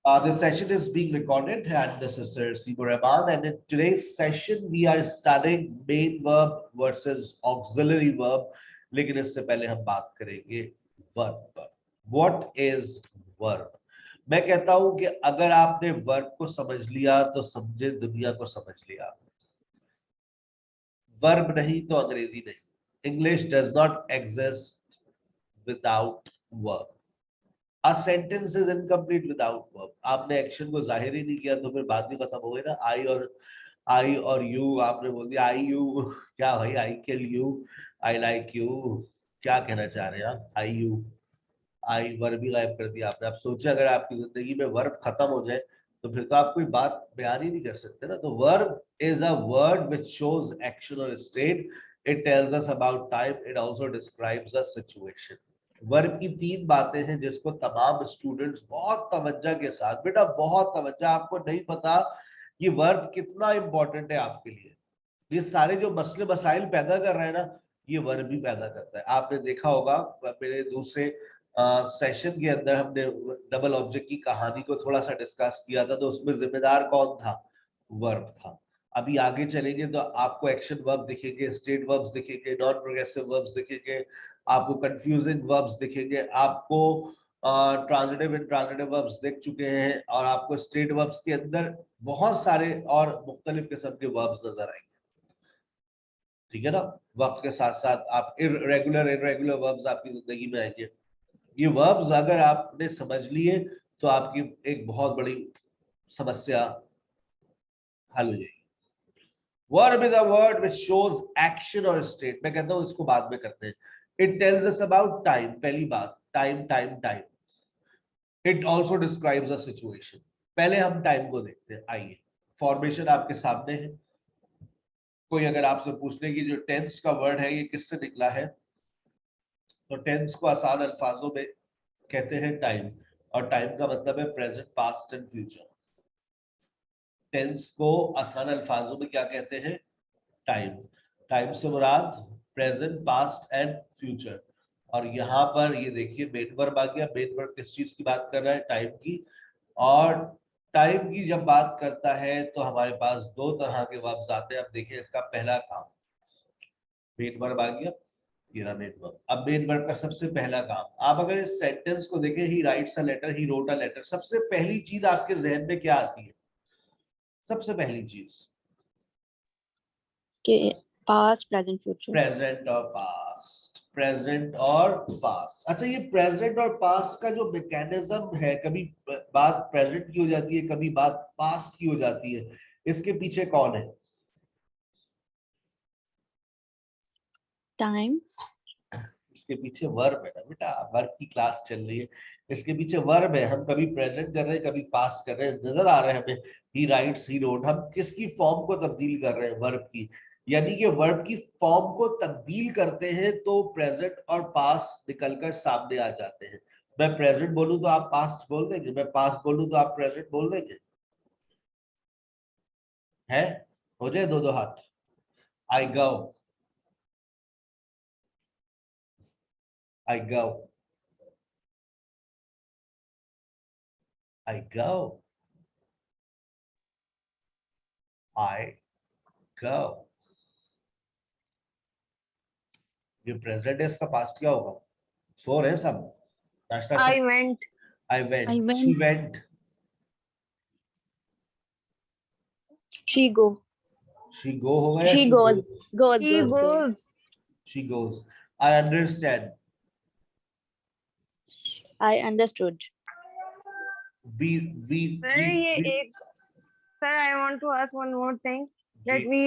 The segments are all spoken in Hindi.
This session is being recorded, and this is Sir Sibu Rahman. And in today's session, we are studying main verb versus auxiliary verb. लेकिन इससे पहले हम बात करेंगे verb पर. What is verb? मैं कहता हूं कि अगर आपने verb को समझ लिया तो समझे दुनिया को समझ लिया. Verb नहीं तो अंग्रेजी नहीं. English does not exist without verb. A sentence is incomplete without verb. आपने एक्शन को जाहिर ही नहीं किया तो फिर बात भी खत्म हो गई ना. आई और यू आपने बोल दिया आई यू. क्या भाई, I kill you, I like you, क्या कहना चाह रहे हैं आप? आई यू, आई वर्ब भी गायब कर दिया आपने. आप सोचे अगर आपकी जिंदगी में वर्ब खत्म हो जाए तो फिर तो आप कोई बात बयान ही नहीं कर सकते ना. तो verb is a word which shows action और state. It tells us about time. It also describes a situation. Verb की तीन बातें हैं जिसको तमाम स्टूडेंट्स बहुत तवज्जो के साथ, बेटा बहुत तवज्जो, आपको नहीं पता ये वर्ब कितना इंपॉर्टेंट है आपके लिए. ये सारे जो मसले मसाइल पैदा कर रहे हैं ना, ये वर्ब भी पैदा करता है. आपने देखा होगा मेरे दूसरे सेशन के अंदर हमने डबल ऑब्जेक्ट की कहानी को थोड़ा सा डिस्कस किया था. तो उसमें जिम्मेदार कौन था? वर्ब था. अभी आगे चलेंगे तो आपको एक्शन वर्ब दिखेंगे, स्टेट वर्ब्स दिखेंगे, नॉन प्रोग्रेसिव वर्ब्स दिखेंगे, आपको कंफ्यूजिंग वर्ब्स दिखेंगे, आपको ट्रांजिटिव एंड ट्रांजिटिव वर्ब्स दिख चुके हैं, और आपको स्टेट वर्ब्स के अंदर बहुत सारे और मुख्तलिफ किस्म के वर्ब्स नजर आएंगे. ठीक है ना. वक्त के साथ साथ आप इरेगुलर वर्ब्स आपकी जिंदगी में आएंगे. ये वर्ब्स अगर आपने समझ लिए तो आपकी एक बहुत बड़ी समस्या हल हो जाएगी. Verb is a word which shows action or state. मैं कहता हूँ इसको बाद में करते हैं. It tells us about time. पहली बात, time. It also describes a situation. पहले हम टाइम को देखते हैं. आइए, फॉर्मेशन आपके सामने है. कोई अगर आपसे पूछ ले कि जो टेंस का वर्ड है ये किससे निकला है, तो टेंस को आसान अल्फाजों में कहते हैं टाइम. और टाइम का मतलब है present, past and future. Tense को आसान अल्फाजों में क्या कहते हैं? टाइम. टाइम से मुराद प्रेजेंट, पास्ट एंड फ्यूचर. और यहाँ पर ये देखिए मेन वर्ब आ गया. मेन वर्ब किस चीज की बात कर रहा है? टाइम की. और टाइम की जब बात करता है तो हमारे पास दो तरह के वर्ब्स आते हैं. अब देखिए इसका पहला काम, मेन वर्ब आ गया, ये रहा मेन वर्ब. अब मेन वर्ब का सबसे पहला काम, आप अगर इस सेंटेंस को देखें, he writes a letter, he wrote a letter, सबसे पहली चीज आपके जहन में क्या आती है? सबसे पहली चीज कि पास्ट, प्रेजेंट, फ्यूचर. प्रेजेंट और पास्ट. प्रेजेंट और पास्ट. अच्छा, ये प्रेजेंट और पास्ट का जो मैकेनिज्म है, कभी बात प्रेजेंट की हो जाती है, कभी बात पास्ट की हो जाती है, इसके पीछे कौन है? टाइम. इसके पीछे वर्ब है ना बेटा. वर्ब की क्लास चल रही है, इसके पीछे वर्ब है. हम कभी प्रेजेंट कर रहे हैं, कभी पास्ट कर रहे हैं. नजर आ रहे हैं हमें, ही राइट्स, ही रोट. हम किसकी फॉर्म को तब्दील कर रहे हैं? वर्ब की. यानी कि वर्ब की फॉर्म को तब्दील करते हैं तो प्रेजेंट और पास्ट निकलकर सामने आ जाते हैं. मैं प्रेजेंट बोलूं तो आप पास्ट बोल देंगे, मैं पास्ट बोलूं तो आप प्रेजेंट बोल देंगे. है? हो जाए दो दो हाथ. आई गो, I go. I go. I go. ये प्रेजेंट है, इसका पास्ट क्या होगा? सो रहे सब, नाश्ता. I went. I went. I went. She went. She go. She go होगा या She goes. Goes. He goes. She goes. I understand. I understood. Sir, sir, I want to ask one more thing. That we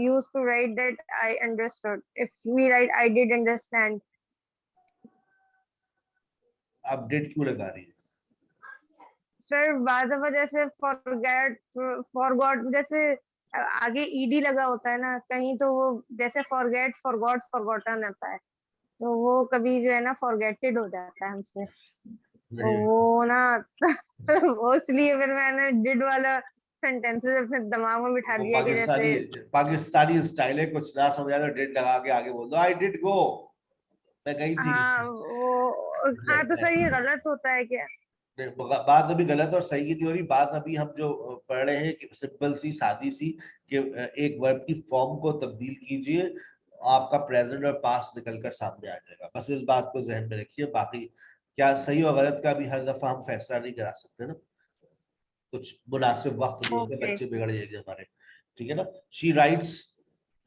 used to write that I understood. If we write I did understand. Update क्यों लगा रही है? सर बाद में जैसे forgot जैसे आगे ed लगा होता है ना कहीं, तो वो जैसे forget, forgot, forgotten आता है, तो वो कभी जो है ना forgetted हो जाता है हमसे. तो वो ना वो इसलिए फिर मैंने did वाला सेंटेंसेस अपने दिमाग में बिठा दिया कि जैसे पाकिस्तानी स्टाइल है, कुछ ना समझ आया तो डिड लगा के आगे बोल दो. आई डिड गो, मैं गई थी. हाँ वो, हाँ तो सर ये गलत होता है क्या? बात अभी गलत और सही की नहीं हो रही, बात अभी हम जो पढ़ रहे हैं कि सिंपल सी सादी सी कि एक वर्ब की फॉर्म को तब्दील कीजिए, आपका प्रेजेंट और पास्ट निकलकर सामने आ जाएगा। बस इस बात को जहन में रखिए। बाकी क्या सही और गलत का भी हर दफा हम फैसला नहीं करा सकते ना, कुछ मुनासिब वक्त ढूंढते Okay. बच्चे बिगड़ जाएंगे हमारे, ठीक है ना। She writes,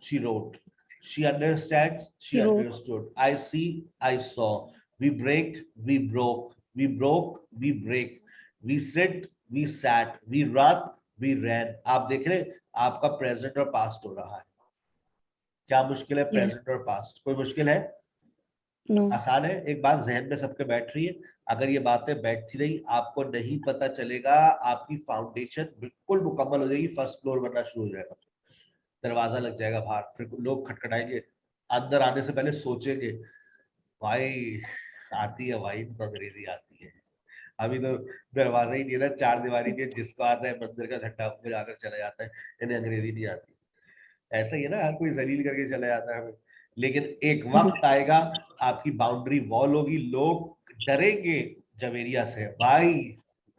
she wrote, she understands, she She wrote. Understood, I see, I saw, we break, we broke, we broke, we break, we sit, we sat, we run, we ran. आप देख रहे हैं, आपका प्रेजेंट और पास्ट हो रहा है। क्या मुश्किल है Yes. प्रेजेंट और पास्ट? कोई मुश्किल है? No. आसान है। एक बात जहन में सबके बैठ रही है, अगर ये बातें बैठती रही आपको नहीं पता चलेगा, आपकी फाउंडेशन बिल्कुल मुकम्मल हो जाएगी, फर्स्ट फ्लोर बनना शुरू हो जाएगा, दरवाजा लग जाएगा बाहर, फिर लोग खटखटाएंगे, अंदर आने से पहले सोचेंगे भाई आती है भाई, तो अंग्रेजी आती है। अभी तो दरवाजा ही नहीं है ना, चार दीवारी नहीं है, जिसको आता है मंदिर का घंटा बजाकर चला जाता है, इन्हें अंग्रेजी नहीं आती। ऐसा ही है ना, हर कोई जलील करके चला जाता है हमें। लेकिन एक वक्त आएगा, आपकी बाउंड्री वॉल होगी, लोग डरेंगे जवेरिया से, भाई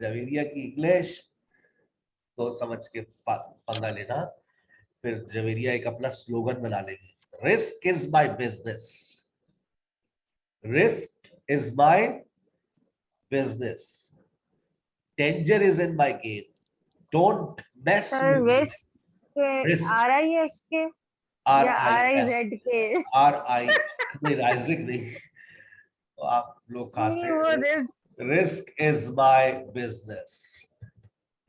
जवेरिया की इंग्लिश तो समझ के पंगा लेना। फिर जवेरिया एक अपना स्लोगन बना लेगी, risk is my business, risk is my business, danger is in my game, don't mess sir with me. वेस्ट के risk, R I S K R या I R I S, Z K? R I नहीं, राइजिंग नहीं, तो आप लोग खाते नहीं वो हैं। Risk. Risk is my business,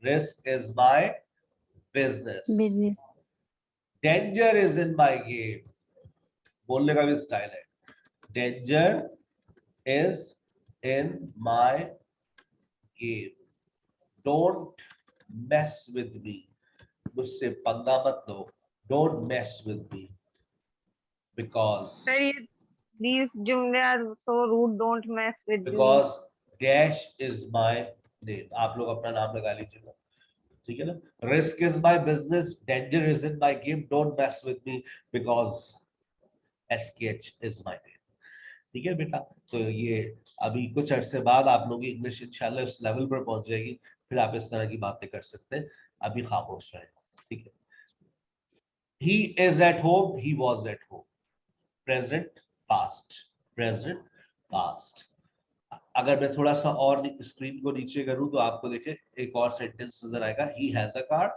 risk is my business, Business. Danger is in my game, बोलने का भी स्टाइल है, danger is in my game, don't mess with me, मुझसे पंगा मत लो, don't mess with me, because sir ये these जुमले are so rude, don't mess with me. Because dash is my name, आप लोग अपना नाम लगा लीजिएगा, ठीक है ना। Risk is my business, danger is in my game, don't mess with me, because SKH is my name, ठीक है बेटा। तो ये अभी कुछ अरसे बाद आप लोग की इंग्लिश इंशाल्लाह उस लेवल पर पहुंच जाएगी, फिर आप इस तरह की बातें कर सकते हैं, अभी खामोश रहें, ठीक है। He is at home, he was at home, present past, present past. अगर मैं थोड़ा सा और स्क्रीन को नीचे करूं तो आपको देखे एक और सेंटेंस नजर आएगा, he has a car,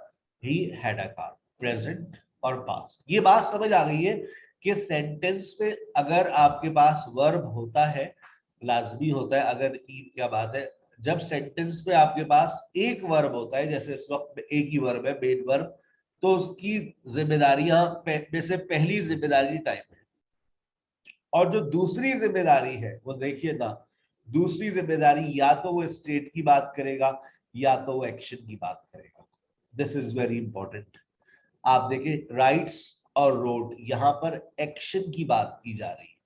he had a car, present और पास्ट। ये बात समझ आ गई है कि सेंटेंस में अगर आपके पास वर्ब होता है, लाजमी होता है, अगर क्या बात है, जब सेंटेंस में आपके पास एक वर्ब होता है, जैसे इस वक्त एक ही वर्ब है, मेन वर्ब, तो उसकी जिम्मेदारियां में से पहली जिम्मेदारी टाइम है, और जो दूसरी जिम्मेदारी है वो देखिए ना, दूसरी जिम्मेदारी या तो वो स्टेट की बात करेगा या तो वो एक्शन की बात करेगा। This is very important. आप देखिए राइट्स और रोड, यहाँ पर एक्शन की बात की जा रही है,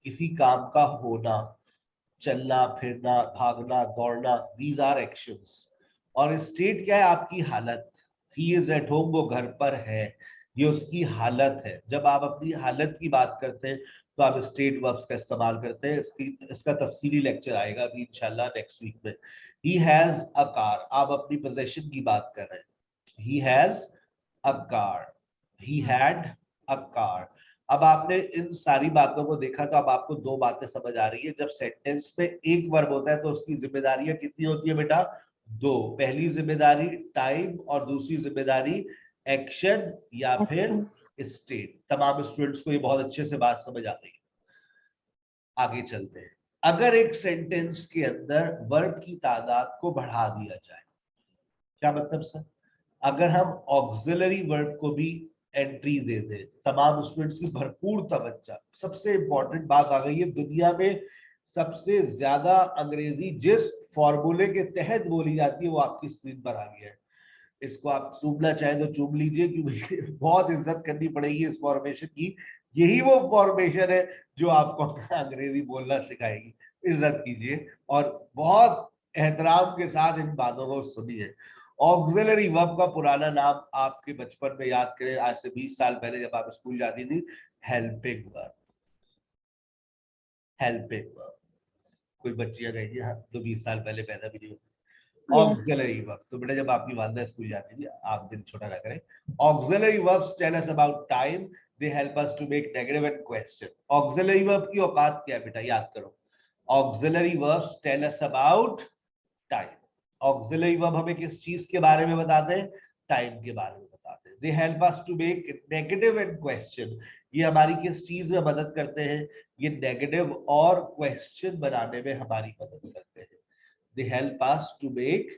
किसी काम का होना, चलना फिरना, भागना दौड़ना, दीज आर एक्शंस। और स्टेट क्या है? आपकी हालत। ही इज एट होम, वो घर पर है, ये उसकी हालत है। जब आप अपनी हालत की बात करते हैं तो आप स्टेट वर्ब्स का इस्तेमाल करते हैं। इसका तफसीली लेक्चर आएगा अभी इंशाल्लाह नेक्स्ट वीक में। ही हैज अ कार, आप अपनी पोजेशन की बात कर रहे हैं, he has a car, he had a car. अब आपने इन सारी बातों को देखा तो अब आपको दो बातें समझ आ रही है। जब सेंटेंस में एक वर्ब होता है तो उसकी जिम्मेदारियां कितनी होती है बेटा? दो। पहली जिम्मेदारी टाइम और दूसरी जिम्मेदारी एक्शन या फिर स्टेट। तमाम स्टूडेंट्स को ये बहुत अच्छे से बात समझ आ रही है। आगे चलते हैं। अगर एक सेंटेंस के अंदर वर्ब की तादाद को बढ़ा दिया जाए, क्या मतलब सर? अगर हम ऑक्सिलरी वर्ब को भी एंट्री दे दे, तमाम स्टूडेंट्स की भरपूर तवज्जो। सबसे इंपॉर्टेंट बात आ गई है, दुनिया में सबसे ज्यादा अंग्रेजी जिस फॉर्मूले के तहत बोली जाती है वो आपकी स्क्रीन पर आ गया है। इसको आप चूमना चाहें तो चूम लीजिए, क्योंकि बहुत इज्जत करनी पड़ेगी इस फॉर्मेशन की। यही वो फॉर्मेशन है जो आपको अंग्रेजी बोलना सिखाएगी। इज्जत कीजिए और बहुत एहतराम के साथ इन बातों को सुनिए। ऑक्सिलरी वर्ब का पुराना नाम आपके बचपन में याद करें, आज से 20 साल पहले जब आप स्कूल जाती थी, हेल्पिंग वर्ब। Helping verb. कोई बच्चियां कहेंगी हाँ तो 20 साल पहले पैदा भी नहीं हुई। Yes. ऑक्सिलरी वर्ब्स, तो बेटा जब आपकी वालदा स्कूल जाती थी, आप दिन छोटा ना करें। Auxiliary verbs tell us about time, they help us to make negative and question. Auxiliary verb की औकात क्या है बेटा, याद करो। Auxiliary verbs tell us about time. Auxiliary verb हमें किस चीज के बारे में बताते हैं, टाइम के बारे में बताते हैं। They help us to make negative and question, ये हमारी किस चीज में मदद करते हैं, ये नेगेटिव और क्वेश्चन बनाने में हमारी मदद करते हैं। They help us to make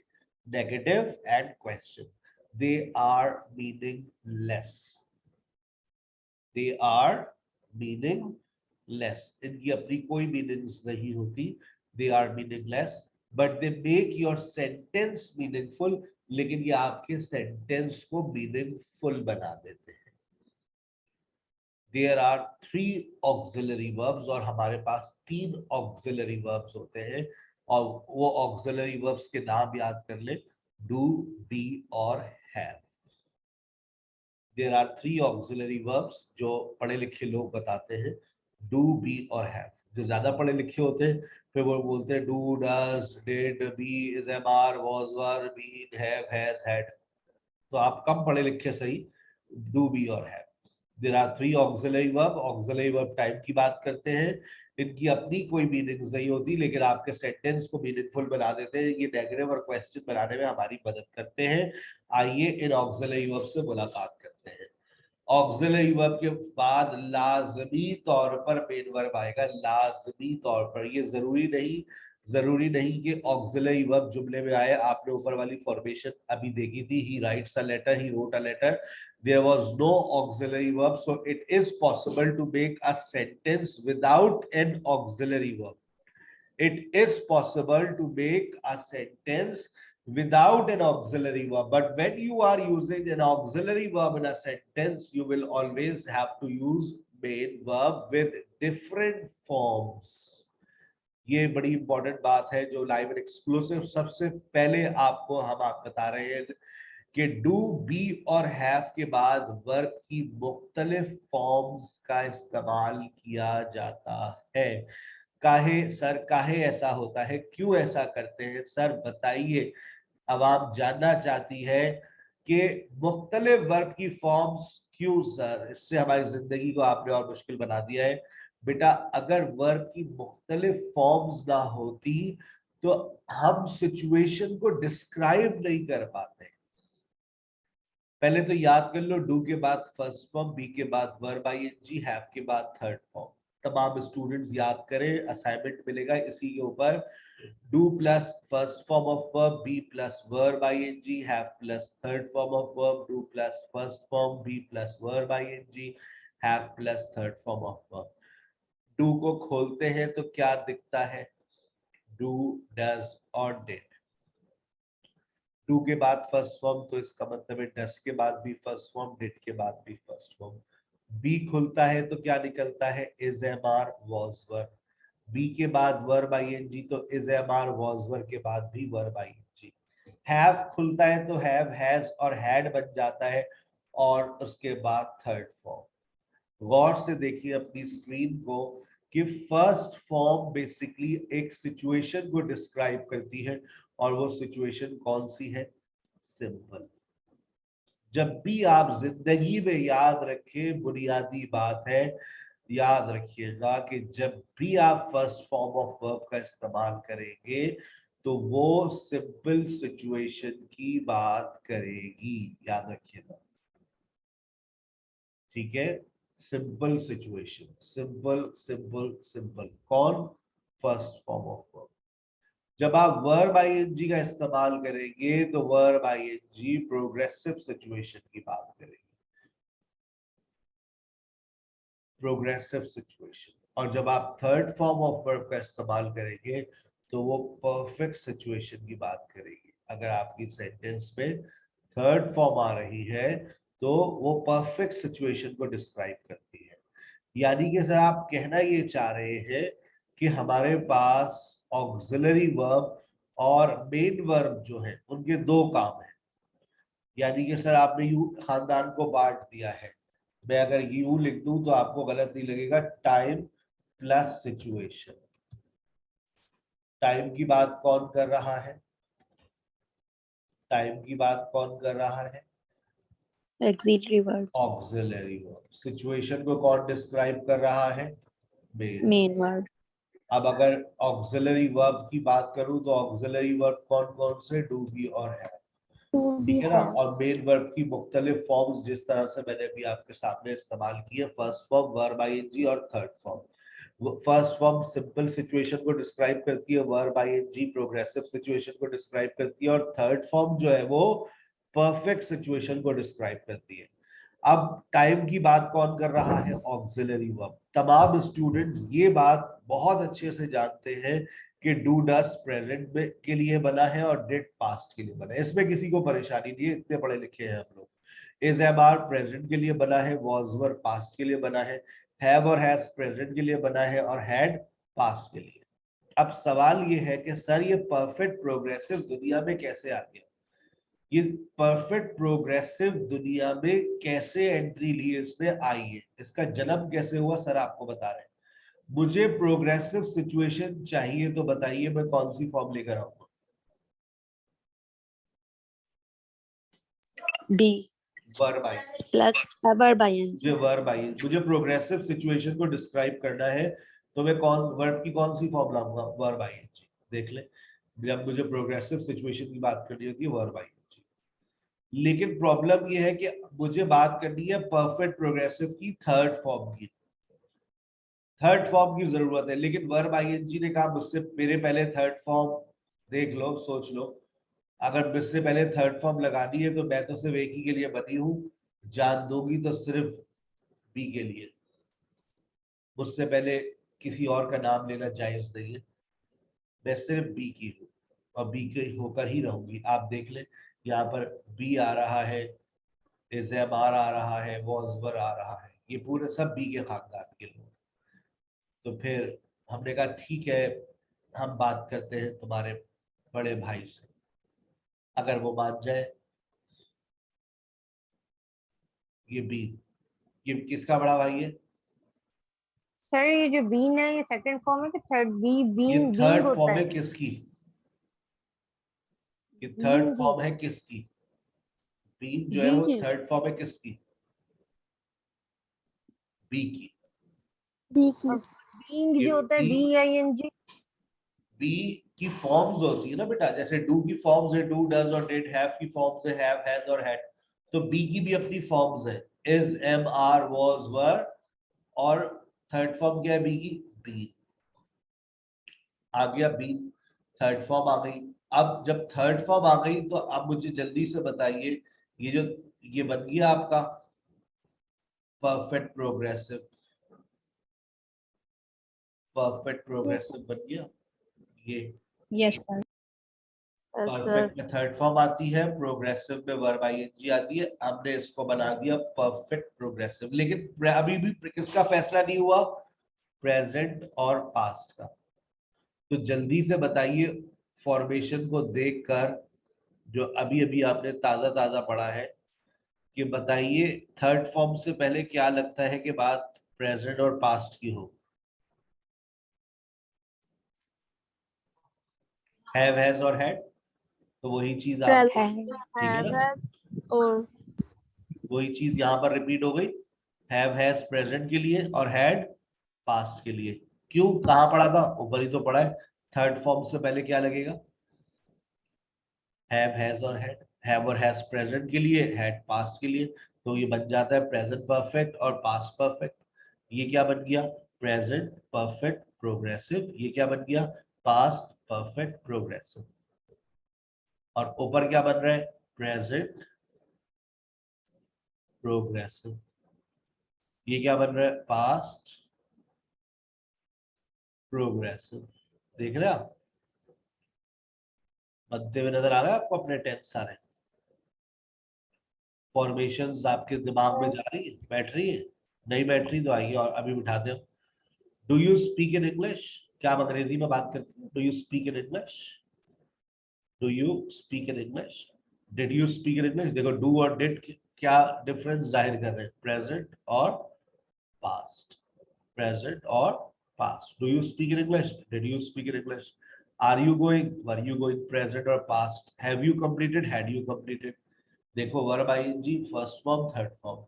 negative and question. They are meaningless. They are meaningless. इनकी अपनी कोई meanings नहीं होती. They are meaningless, but they make your sentence meaningful. लेकिन ये आपके sentence को meaningful बना देते हैं. There are 3 auxiliary verbs और हमारे पास 3 auxiliary verbs होते हैं, और वो ऑक्सिलरी वर्ब्स के नाम याद कर ले, डू, बी और have. There are 3 auxiliary verbs जो पढ़े लिखे लोग बताते हैं, डू, बी और हैव। जो ज्यादा पढ़े लिखे होते हैं फिर वो बोलते हैं do, does, did, be, is, am, are, was, were, been, have, has, had. तो आप कम पढ़े लिखे सही, डू, बी और have. There are 3 auxiliary verb. Auxiliary verb type की बात करते हैं, इनकी अपनी कोई मीनिंग्स नहीं होती, लेकिन आपके सेंटेंस को मीनिंगफुल बना देते हैं। ये नेगेटिव और क्वेश्चन बनाने में हमारी मदद करते हैं। आइए इन ऑक्सिलरी वर्ब से मुलाकात करते हैं। ऑक्सिलरी वर्ब के बाद लाजमी तौर पर मेन वर्ब आएगा, लाजमी तौर पर। ये जरूरी नहीं कि ऑक्सिलरी वर्ब जुमले में आए। आपने ऊपर वाली फॉर्मेशन अभी देखी थी, he writes a letter, he wrote a letter. There was no auxiliary verb, so it is possible to make a sentence without an auxiliary verb. It is possible to make a sentence without an auxiliary verb, but when you are using an auxiliary verb in a sentence, you will always have to use main verb with different forms. ये बड़ी इंपॉर्टेंट बात है जो लाइव एंड एक्सक्लूसिव सबसे पहले आपको हम बता रहे हैं कि डू, बी और हैव के बाद वर्ब की मुख्तलिफ फॉर्म्स का इस्तेमाल किया जाता है। काहे ऐसा होता है, क्यों ऐसा करते हैं सर बताइए। अब आप जानना चाहती है कि मुख्तलिफ वर्ब की फॉर्म्स क्यों सर, इससे हमारी जिंदगी को आपने और मुश्किल बना दिया है। बेटा अगर वर्ब की मुख्तलिफ फॉर्म्स ना होती तो हम सिचुएशन को डिस्क्राइब नहीं कर पाते। पहले तो याद कर लो, डू के बाद फर्स्ट फॉर्म, बी के बाद वर्ब आईएनजी, हैव के बाद थर्ड फॉर्म। तमाम स्टूडेंट्स याद करें, असाइनमेंट मिलेगा इसी के ऊपर। Do plus first form of verb, be plus verb ING, have plus third form of verb, do plus first form, be plus verb ING, have plus third form of verb. Do को खोलते हैं तो क्या दिखता है, डू, डज और डिड। डू के बाद फर्स्ट फॉर्म तो इसका मतलब है डस के बाद भी फर्स्ट फॉर्म, डिड के बाद भी फर्स्ट फॉर्म। बी खुलता है तो क्या निकलता है, is, am, are, was, were. Be के बाद वर्ब आईएनजी तो is, am, are, was, were के बाद भी वर्ब आईएनजी। हैव खुलता है तो हैव, हैज और हैड बन जाता है, और उसके बाद थर्ड फॉर्म। गौर से देखिए अपनी स्क्रीन को कि फर्स्ट फॉर्म बेसिकली एक सिचुएशन को डिस्क्राइब करती है, और वो सिचुएशन कौन सी है, सिंपल। जब भी आप जिंदगी में याद रखें, बुनियादी बात है, याद रखिएगा कि जब भी आप फर्स्ट फॉर्म ऑफ वर्ब का इस्तेमाल करेंगे तो वो सिंपल सिचुएशन की बात करेगी, याद रखिएगा, ठीक है। Simple situation, simple simple simple, कौन, फर्स्ट फॉर्म ऑफ वर्ब। जब आप वर्ब आईएनजी का इस्तेमाल करेंगे तो वर्ब आईएनजी प्रोग्रेसिव सिचुएशन की बात करेंगे, प्रोग्रेसिव सिचुएशन। और जब आप थर्ड फॉर्म ऑफ वर्ब का इस्तेमाल करेंगे तो वो परफेक्ट सिचुएशन की बात करेगी। अगर आपकी सेंटेंस में थर्ड फॉर्म आ रही है तो वो परफेक्ट सिचुएशन को डिस्क्राइब करती है। यानी कि सर आप कहना ये चाह रहे हैं कि हमारे पास ऑक्सिलरी वर्ब और मेन वर्ब जो है उनके 2 काम है। यानी कि सर आपने यू खानदान को बांट दिया है। मैं अगर यू लिख दूं तो आपको गलत नहीं लगेगा, टाइम प्लस सिचुएशन। टाइम की बात कौन कर रहा है? टाइम की बात कौन कर रहा है? Auxiliary verbs. Auxiliary verb. Situation को कौन डिस्क्राइब कर रहा है? मेन। Main verb. अब अगर ऑक्सिलरी वर्ब की बात करूं तो ऑक्सिलरी वर्ब कौन कौन से? डू बी और है, To be ठीक है ना। have. और मेन वर्ब की मुख्तलिफ फॉर्म्स जिस तरह से मैंने अभी आपके सामने इस्तेमाल की है, फर्स्ट फॉर्म वर्ब आईएनजी और third form. First form simple situation को डिस्क्राइब करती है, वर्ब आईएनजी प्रोग्रेसिव सिचुएशन को डिस्क्राइब करती है, और थर्ड फॉर्म जो है वो परफेक्ट सिचुएशन को डिस्क्राइब करती है। अब टाइम की बात कौन कर रहा है? Auxiliary verb. तमाम स्टूडेंट्स ये बात बहुत अच्छे से जानते हैं कि डू डस प्रेजेंट में के लिए बना है और डिड पास्ट के लिए बना है, इसमें किसी को परेशानी नहीं है, इतने पढ़े लिखे हैं हम लोग। इज एम आर प्रेजेंट के लिए बना है, वॉज वर पास्ट के लिए बना है, हैव और हैज प्रेजेंट के लिए बना है, और हैड पास्ट के लिए। अब सवाल ये है कि सर ये परफेक्ट प्रोग्रेसिव दुनिया में कैसे आ गया? ये परफेक्ट प्रोग्रेसिव दुनिया में कैसे एंट्री ली इसने आई है, इसका जन्म कैसे हुआ? सर आपको बता रहे हैं। मुझे प्रोग्रेसिव सिचुएशन चाहिए तो बताइए मैं कौन सी फॉर्म लेकर आऊंगा? Be verb I. plus a verb ing. मुझे वर्ब आई, मुझे प्रोग्रेसिव सिचुएशन को डिस्क्राइब करना है तो मैं कौन वर्ब की कौन सी फॉर्म लाऊंगा? Verb I. देख ले, जब मुझे प्रोग्रेसिव सिचुएशन की बात करनी होती है वर्ब आई। लेकिन प्रॉब्लम ये है कि मुझे बात करनी है परफेक्ट प्रोग्रेसिव की थर्ड फॉर्म की। थर्ड फॉर्म की जरूरत है, लेकिन वर्ब आईएनजी ने कहा मुझसे मेरे पहले थर्ड फॉर्म देख लो, सोच लो। अगर मुझसे पहले थर्ड फॉर्म लगानी है तो मैं तो सिर्फ एक ही के लिए बनी हूं, जान दूंगी तो सिर्फ बी के लिए। मुझसे पहले किसी और का नाम लेना जायज नहीं है, मैं सिर्फ बी की हूँ और बी के होकर ही रहूंगी। आप देख लें, यहाँ पर बी आ रहा है, इज एम आर आ रहा है, वॉज आ रहा है, ये पूरे सब बी के खानदान के लोग। तो फिर हमने कहा ठीक है, हम बात करते हैं तुम्हारे बड़े भाई से, अगर वो मान जाए। ये बी, ये किसका बड़ा भाई है? सर ये जो बीन है ये सेकंड फॉर्म है कि थर्ड? बी ये बीन बीइंग थर्ड होता फॉर्म है। है किसकी? ये थर्ड बीइंग फॉर्म है किसकी? बीन जो है बी वो की। थर्ड फॉर्म है किसकी? बी की। Be की. बीइंग ये जो होता है be, be I N G. Be की फॉर्म्स होती है ना बेटा, जैसे डू की फॉर्म्स है डू, डज और डिड, हैव की फॉर्म्स है हैव, हैज और हैड। तो बी की भी अपनी फॉर्म्स है, is, am, are, was, were, और थर्ड फॉर्म क्या है बी की? बी। आ गया बी, थर्ड फॉर्म आ गई। अब जब थर्ड फॉर्म आ गई तो अब मुझे जल्दी से बताइए, ये जो ये बन गया आपका परफेक्ट प्रोग्रेसिव, परफेक्ट प्रोग्रेसिव बन गया ये। Yes sir. Sir. परफेक्ट में थर्ड फॉर्म आती है, प्रोग्रेसिव में वर्ब आईएनजी आती है। हमने इसको बना दिया परफेक्ट प्रोग्रेसिव, लेकिन अभी भी किसका फैसला नहीं हुआ? प्रेजेंट और पास्ट का। तो जल्दी से बताइए, फॉर्मेशन को देखकर जो अभी अभी आपने ताजा ताजा पढ़ा है, कि बताइए थर्ड फॉर्म से पहले क्या लगता है कि बात प्रेजेंट और पास्ट की हो? हैव, हैज और हैड, तो वही चीज आप, ठीक है ना, और वही चीज यहाँ पर रिपीट हो गई। हैव हैज प्रेजेंट के लिए और हैड पास्ट के लिए। क्यों, कहाँ पढ़ा था? ऊपर ही तो पढ़ा है। थर्ड फॉर्म से पहले क्या लगेगा? हैव, हैज और हैड। हैव और हैज प्रेजेंट के लिए, हैड पास्ट के लिए। तो ये बन जाता है प्रेजेंट परफेक्ट और पास्ट परफेक्ट। ये क्या बन गया? Present perfect progressive. ये क्या बन गया? Past perfect progressive. और ऊपर क्या बन रहा है? Present progressive. ये क्या बन रहा है? Past progressive. देख रहे हैं आप? बनते हुए नजर आ रहा है आपको अपने टेंस सारे? फॉर्मेशंस आपके दिमाग में जा रही है, बैठ रही है? नहीं बैठ रही तो आइए और अभी बिठाते हैं। Do you speak in English? क्या आप अंग्रेजी में बात करते हैं? Do you speak in English? Do you speak in English? Did you speak in English? देखो डू और डिड क्या डिफरेंस जाहिर कर रहे हैं? प्रेजेंट और पास्ट, प्रेजेंट और past. Do you speak in English? Did you speak in English? Are you going? Were you going? Present or past? Have you completed? Had you completed? देखो verb ing first form, third form,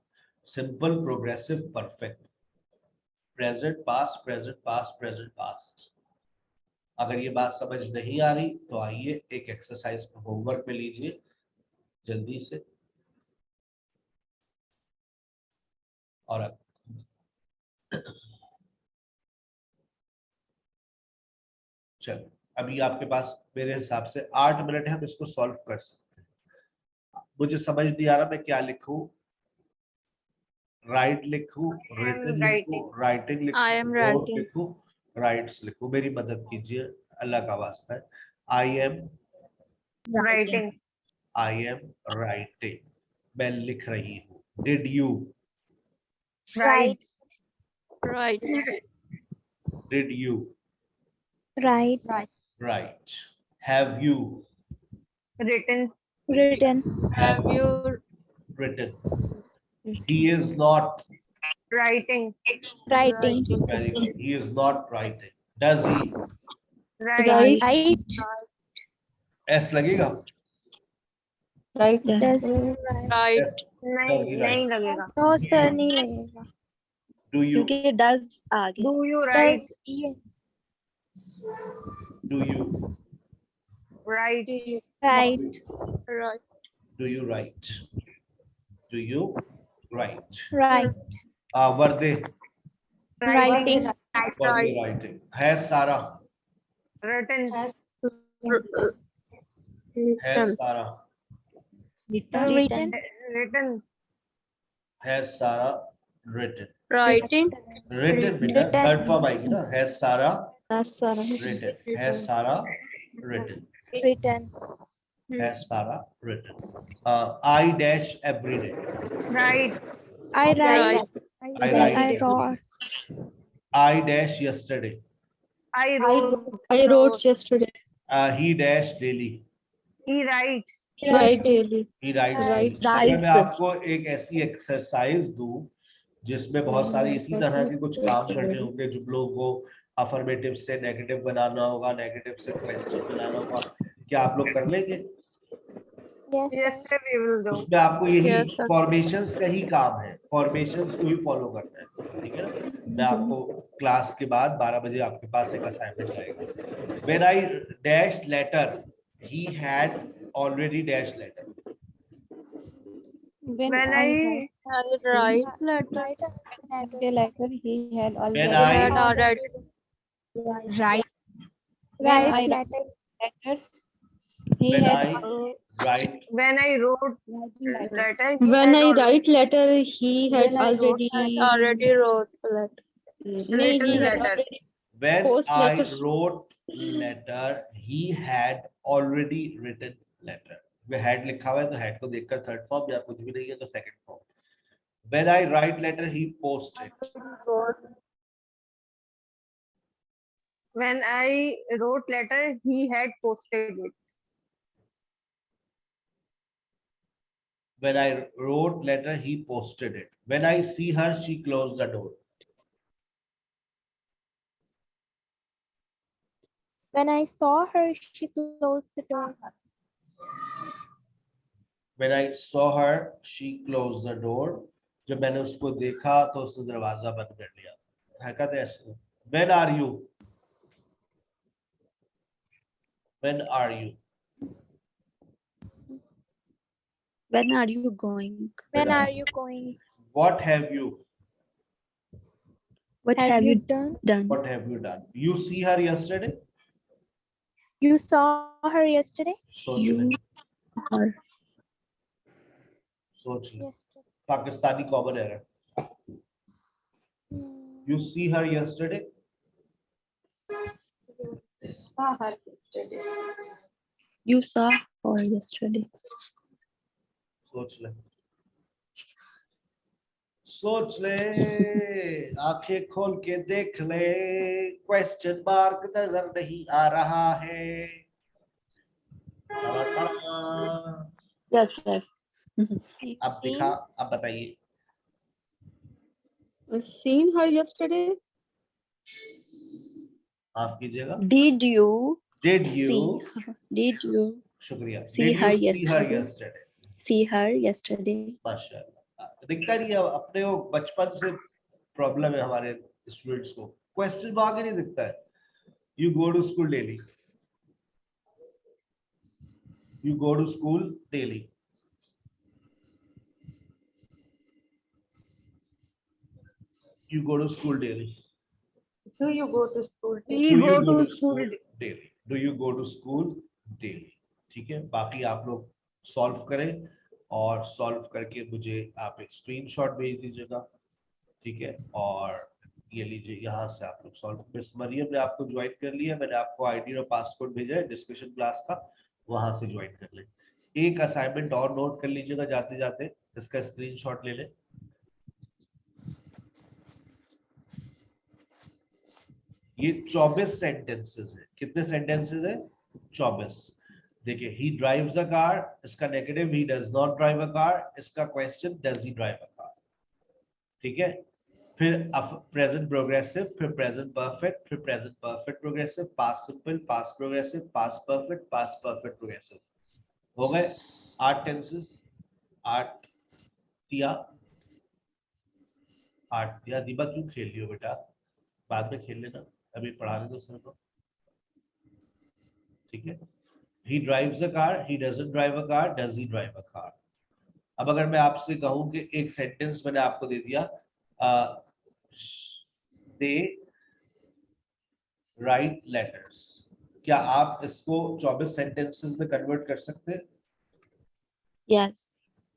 simple, progressive, perfect, present, past, present, past, present, past. अगर ये बात समझ नहीं आ रही तो आइए एक एक्सरसाइज होमवर्क में लीजिए जल्दी से। और अब चलो, अभी आपके पास मेरे हिसाब से 8 मिनट है, हम इसको सॉल्व कर सकते हैं। मुझे समझ नहीं आ रहा मैं क्या लिखूं, राइट लिखूं, रिटन लिखूं, राइटिंग लिखूं, I am wrote writing. लिखूं, राइट्स लिखूं, मेरी मदद कीजिए, अल्लाह का वास्ता है। आई एम राइटिंग, मैं लिख रही हूँ। Did you write, Right. Did you Right. Write, have you written, Written. Have you written, he is not writing, writing? very good, he is not writing, does he write, Right. s लगेगा Right. Does right. s नहीं does he नहीं write, लगेगा। No sir, नहीं लगेगा। do you क्योंकि does आगे। Do you right, do you right, Right. Right. do you write, do you write, Right. were they Writing. were they writing, has Sarah written, has Sarah Written. Written, has Sarah written, Writing. written बेटा Written. थर्ड फॉर्म आएगी ना, has Sarah Has Sarah written, has Sarah written, written? has Sarah written, I dash every day, right, I write. I write I wrote. I dash yesterday, I wrote, I wrote yesterday. he dash daily, he rights, Write daily. he writes Writes. daily। अगर मैं आपको एक ऐसी एक्सरसाइज दूं जिसमें बहुत सारी इसी तरह के कुछ काम करने होंगे, जुमलों को अफर्मेटिव से नेगेटिव बनाना होगा, नेगेटिव से क्वेश्चन बनाना होगा, क्या आप लोग कर लेंगे? Yes sir we will do. उसमें आपको यही Yes, sir. फॉर्मेशंस का ही काम है, फॉर्मेशंस को ही फॉलो करना है, ठीक है ना? मैं आपको क्लास के बाद 12 बजे आपके पास एक असाइनमेंट आएगा। When I dash letter he had already dash letter, When I write letter. The letter he had already. When I- had already. Right. When Right. Letter. He when had. I write when I wrote letter, When I write letter, he had already Already wrote letter. नहीं, he had letter. already when Post I letter. wrote letter he had already written letter, way had लिखा हुआ है तो had को देखकर थर्ड फॉर्म, या कुछ भी नहीं है तो second form. when I write letter he posted, When I wrote letter, he had posted it. when I wrote letter he posted it, when I see her she closed the door, When I saw her, she closed the door. when I saw her she closed the door, जब मैंने उसको देखा तो उसने दरवाजा बंद कर लिया। हरकत है ऐसे। when are you, when are you, When are you going? When are you going? what have you, What have you done? done? what have you done, you see her yesterday, You saw her yesterday? सोच You ले, are सोच ले, Yesterday. Pakistani common error, you see her yesterday, you saw her yesterday. सोच ले, सोच ले, आंखें खोल के देख ले, क्वेश्चन मार्क नजर नहीं आ रहा है। टाटा। Yes, yes. अब दिखा, अब बताइए। seen her yesterday. माफ कीजिएगा, Did you Did See, you? did you शुक्रिया. see Did her you see her yesterday? yesterday? See her yesterday? माशाल्लाह. दिखता नहीं है अपने को, बचपन से प्रॉब्लम है हमारे स्टूडेंट्स को, क्वेश्चन मार्क ही नहीं दिखता है. You go to school daily. You go to school daily. You go to school daily. Do you go to school? Do We you go go to to school. school daily? Do you go to school daily? ठीक है, बाकी आप लोग सॉल्व करें और सॉल्व करके मुझे आप एक स्क्रीनशॉट भेज दीजिएगा. ठीक है, और ये लीजिए, यहाँ से आप लोग सॉल्व. मिस मरियम ने आपको ज्वाइन कर लिया, मैंने आपको आईडी और पासवर्ड भेजा है डिस्कशन क्लास का, वहां से ज्वाइन कर लें. एक असाइनमेंट और नोट कर लीजिएगा जाते जाते, इसका स्क्रीनशॉट ले लें. ये 24 सेंटेंसेस है. कितने सेंटेंसेस है? 24. देखिए, ही ड्राइव्स अ कार, इसका negative he does not drive a car, इसका question does he drive a car. ठीक है, फिर प्रेजेंट प्रोग्रेसिव, फिर प्रेजेंट परफेक्ट, फिर present perfect progressive, past simple, past progressive, past perfect, past perfect progressive. हो गए 8 टेंसेस. 8 दिया. 8 दिया. दीपा क्यों खेल रही हो बेटा? बाद में खेल लेना, अभी पढ़ाने दो सर को. ठीक है, he drives a car, he doesn't drive a car, does he drive a car. अब अगर मैं आपसे कहूं कि एक सेंटेंस मैंने आपको दे दिया, they write letters, क्या आप इसको 24 सेंटेंसेस में कन्वर्ट कर सकते हैं? Yes.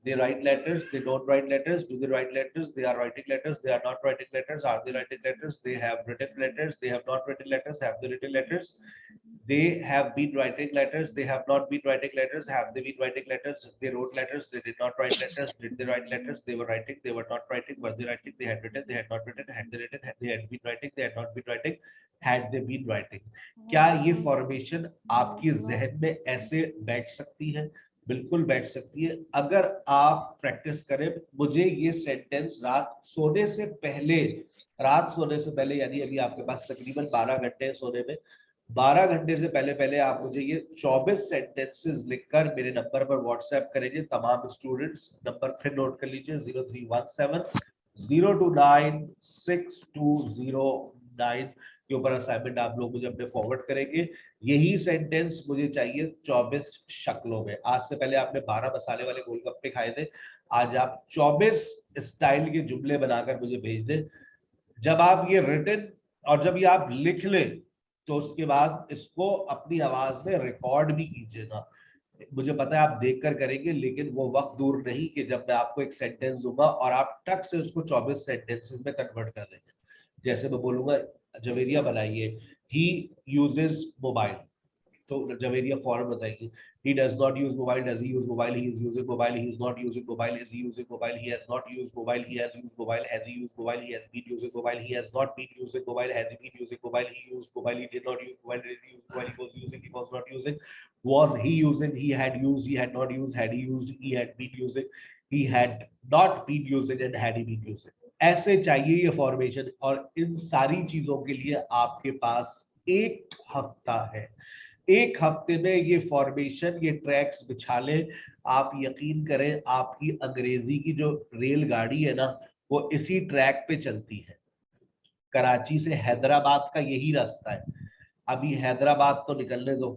They write letters, they don't write letters. Do they write letters? They are writing letters, they are not writing letters. Are they writing letters? They have written letters, they have not written letters. Have they written letters? They have been writing letters, they have not been writing letters. Have they been writing letters? They wrote letters, they did not write letters. Did they write letters? They were writing, they were not writing. Were they writing? They had written, they had not written. Had they written? They had been writing, they had not been writing. Had they been writing? क्या ये फॉर्मेशन आपके जहन में ऐसे बैठ सकती है? बिल्कुल बैठ सकती है, अगर आप प्रैक्टिस करें. मुझे ये सेंटेंस रात सोने से पहले यानी अभी आपके पास तकरीबन 12 घंटे सोने में, 12 घंटे से पहले आप मुझे ये 24 सेंटेंसेस लिखकर मेरे नंबर पर व्हाट्सएप करेंगे. तमाम स्टूडेंट्स नंबर फिर नोट कर लीजिए, 0317 029 6209 के ऊपर असाइनमेंट आप लोग मुझे अपने फॉरवर्ड करेंगे. यही सेंटेंस मुझे चाहिए 24 शक्लों में. आज से पहले आपने 12 मसाले वाले गोलगप्पे खाए थे, आज आप 24 स्टाइल के जुमले बनाकर मुझे भेज दें. जब आप ये रिटन और जब ये आप लिख लें तो उसके बाद इसको अपनी आवाज में रिकॉर्ड भी कीजिएगा. मुझे पता है आप देखकर करेंगे, लेकिन वो वक्त दूर नहीं कि जब मैं आपको एक सेंटेंस दूंगा और आप टक से उसको 24 सेंटेंसेस में कन्वर्ट कर देंगे. जैसे मैं बोलूंगा जवेरिया बनाइए, he uses mobile, तो जवेरिया फौरन बताएगी. He does not use mobile, does he use mobile? He is using mobile, he is not using mobile, is he using mobile? He has not used mobile, he has used mobile, has he used mobile? He has been using mobile, he has not been using mobile, has he been using mobile? He used mobile, he did not use mobile, did he use mobile? He was using, he was not using. Was he using? He had used, he had not used. Had he used? He had been using. He had not been using, and had he been using. ऐसे चाहिए ये फॉर्मेशन, और इन सारी चीजों के लिए आपके पास एक हफ्ता है. एक हफ्ते में ये फॉर्मेशन, ये ट्रैक्स बिछा ले. आप यकीन करें, आपकी अंग्रेजी की जो रेलगाड़ी है ना, वो इसी ट्रैक पे चलती है. कराची से हैदराबाद का यही रास्ता है. अभी हैदराबाद तो निकलने दो,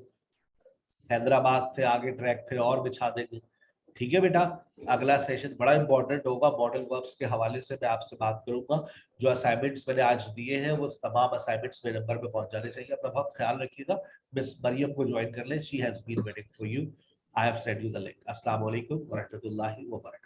हैदराबाद से आगे ट्रैक फिर और बिछा देंगे. ठीक है बेटा, अगला सेशन बड़ा इंपॉर्टेंट होगा. मॉडल वर्ब्स के हवाले से मैं आपसे बात करूंगा. जो असाइनमेंट्स मैंने आज दिए हैं वो तमाम असाइनमेंट्स मेरे नंबर पे पहुंच जाने चाहिए. अपना बहुत ख्याल रखिएगा. मिस मरियम को ज्वाइन कर लें, she has been waiting for you. I have send you the link. अस्सलाम वालेकुम व रहमतुल्लाहि व बरकातहू.